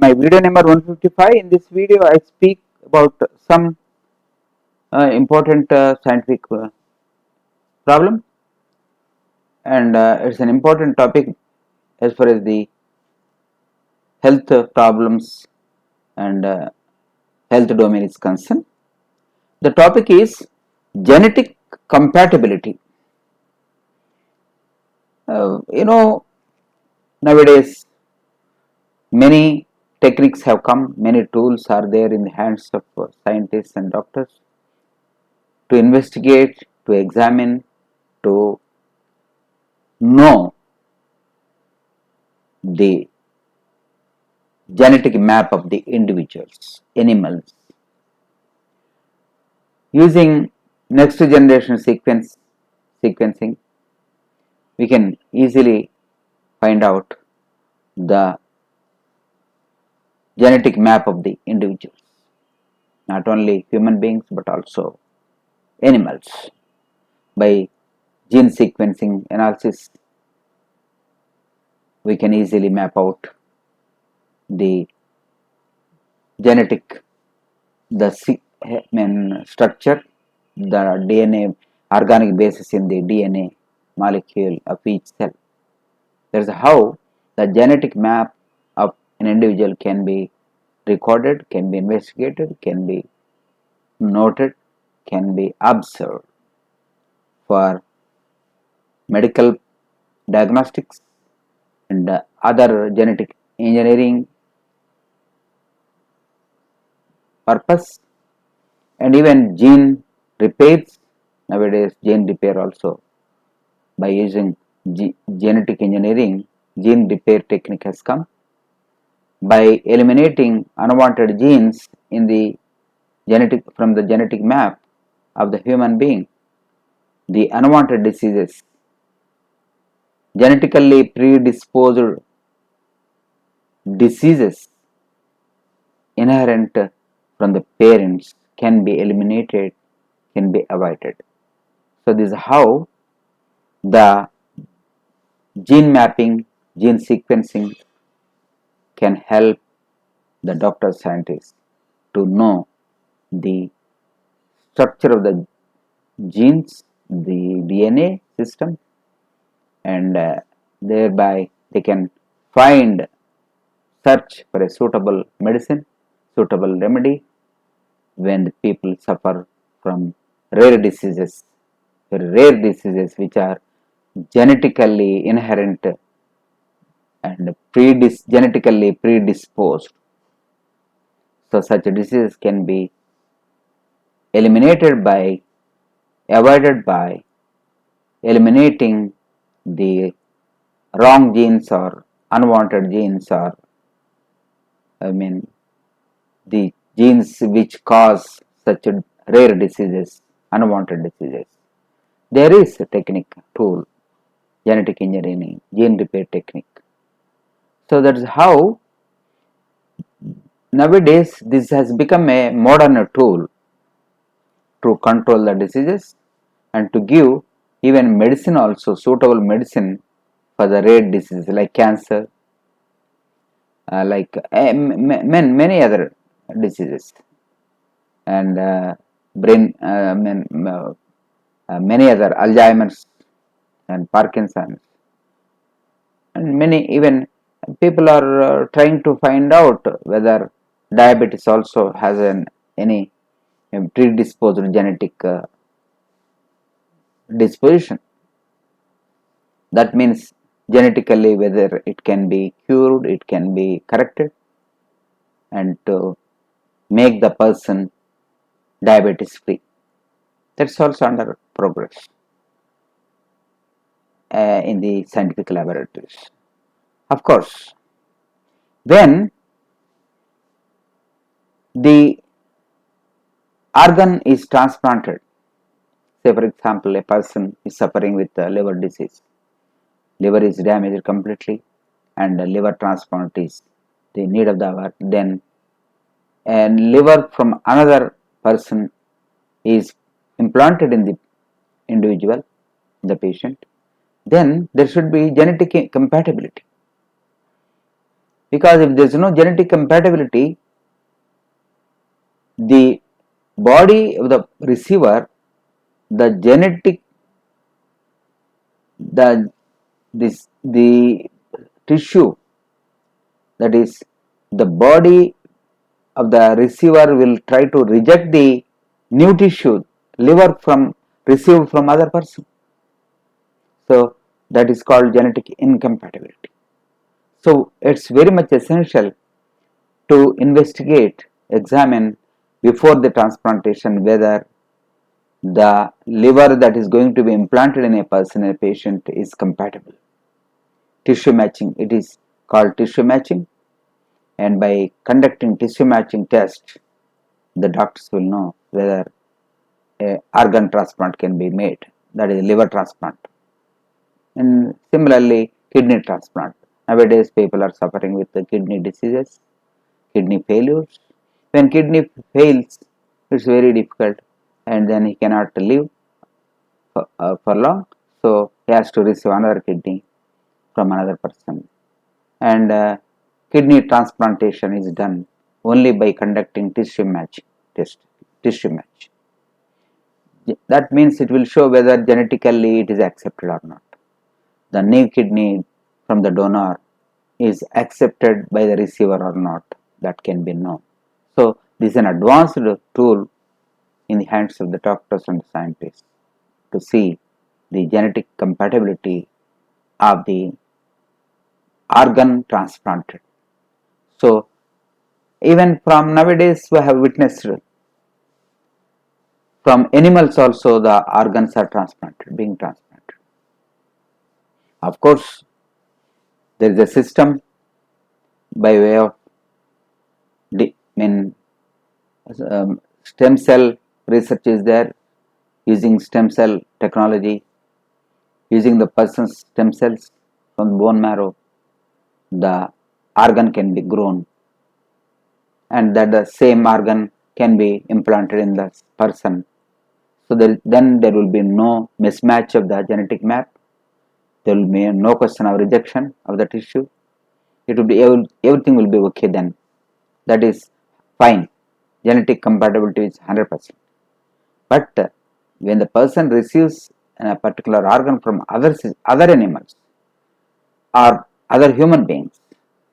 My video number 155. In this video, I speak about some important scientific problem, and it's an important topic as far as the health problems and health domain is concerned. The topic is genetic compatibility. Nowadays many techniques have come, many tools are there in the hands of scientists and doctors to investigate, to examine, to know the genetic map of the individuals, animals. Using next generation sequencing, we can easily find out the genetic map of the individuals, not only human beings but also animals. By gene sequencing analysis, we can easily map out the genetic, the structure, the DNA, organic basis in the DNA molecule of each cell. That is how the genetic map of an individual can be recorded, can be investigated, can be noted, can be observed for medical diagnostics and other genetic engineering purpose, and even gene repairs. Nowadays gene repair also, by using genetic engineering, gene repair technique has come. By eliminating unwanted genes in the from the genetic map of the human being, the unwanted diseases, genetically predisposed diseases inherent from the parents can be eliminated, can be avoided. So this is how the gene mapping, gene sequencing can help the doctor scientists to know the structure of the genes, the DNA system, and thereby they can search for a suitable medicine, suitable remedy when the people suffer from rare diseases, which are genetically inherent and genetically predisposed. So such diseases can be avoided by eliminating the wrong genes or unwanted genes, or the genes which cause such rare diseases, unwanted diseases. There is a technique, tool, genetic engineering, gene repair technique. So that is how nowadays this has become a modern tool to control the diseases and to give even medicine also, suitable medicine for the rare diseases like cancer, like many other diseases, and brain, many other, Alzheimer's and Parkinson's, and many, even people are trying to find out whether diabetes also has any predisposed genetic disposition. That means genetically whether it can be cured, it can be corrected, and to make the person diabetes free. That's also under progress in the scientific laboratories. Of course, when the organ is transplanted, say for example a person is suffering with liver disease, liver is damaged completely, and liver transplant is the need of the hour, then and liver from another person is implanted in the individual, the patient, then there should be genetic compatibility. because if there is no genetic compatibility, the body of the receiver, the genetic, the tissue, that is the body of the receiver will try to reject the new tissue, liver, from received from other person. So that is called genetic incompatibility. So it's very much essential to investigate, examine before the transplantation whether the liver that is going to be implanted in a person, a patient, is compatible. Tissue matching, it is called tissue matching, and by conducting tissue matching test, the doctors will know whether a organ transplant can be made, that is liver transplant. And similarly, kidney transplant. Nowadays, people are suffering with the kidney diseases, kidney failures. When kidney fails, it's very difficult, and then he cannot live for long. So he has to receive another kidney from another person. And kidney transplantation is done only by conducting tissue match test. Tissue match. That means it will show whether genetically it is accepted or not. The new kidney from the donor is accepted by the receiver or not, that can be known. So this is an advanced tool in the hands of the doctors and the scientists to see the genetic compatibility of the organ transplanted. So even from nowadays we have witnessed from animals also the organs are being transplanted. Of course, there is a system by way of stem cell research is there, using stem cell technology, using the person's stem cells from bone marrow, the organ can be grown, and that the same organ can be implanted in the person. So then there will be no mismatch of the genetic map. There will be no question of rejection of the tissue. It will be everything will be okay then. That is fine. Genetic compatibility is 100%. But when the person receives a particular organ from other animals or other human beings,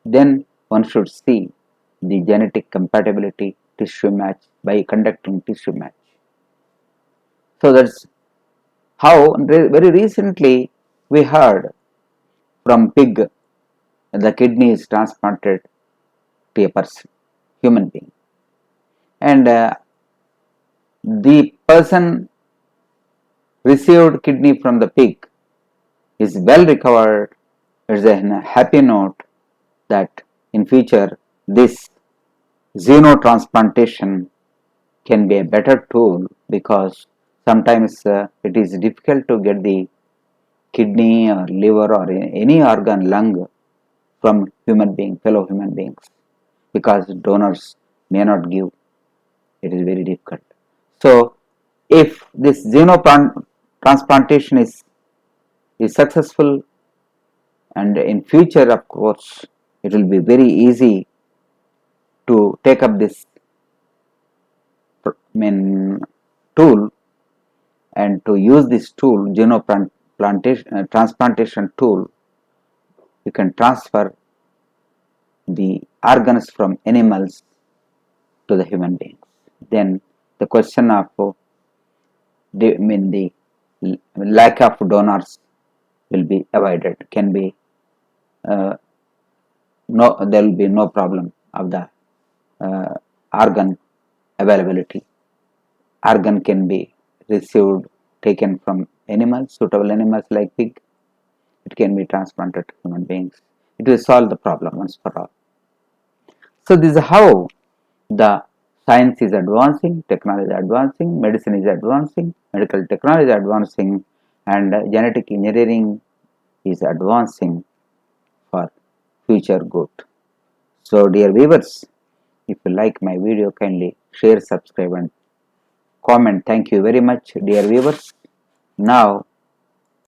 then one should see the genetic compatibility tissue match by conducting tissue match. So that's how very recently we heard from pig the kidney is transplanted to a person, human being, and the person received kidney from the pig is well recovered. It's a happy note that in future this xenotransplantation can be a better tool, because sometimes it is difficult to get the kidney or liver or any organ, lung, from fellow human beings, because donors may not give. It is very difficult. So if this xenotransplantation is successful, and in future of course it will be very easy to take up this tool, and to use this tool, transplantation tool, you can transfer the organs from animals to the human beings. Then the question of the lack of donors will be avoided. Can be there will be no problem of the organ availability. Organ can be received, taken from animals, suitable animals like pig. It can be transplanted to human beings. It will solve the problem once for all. So this is how the science is advancing, technology is advancing, medicine is advancing, medical technology is advancing, and genetic engineering is advancing for future good. So dear viewers, if you like my video, kindly share, subscribe and comment. Thank you very much, dear viewers. Now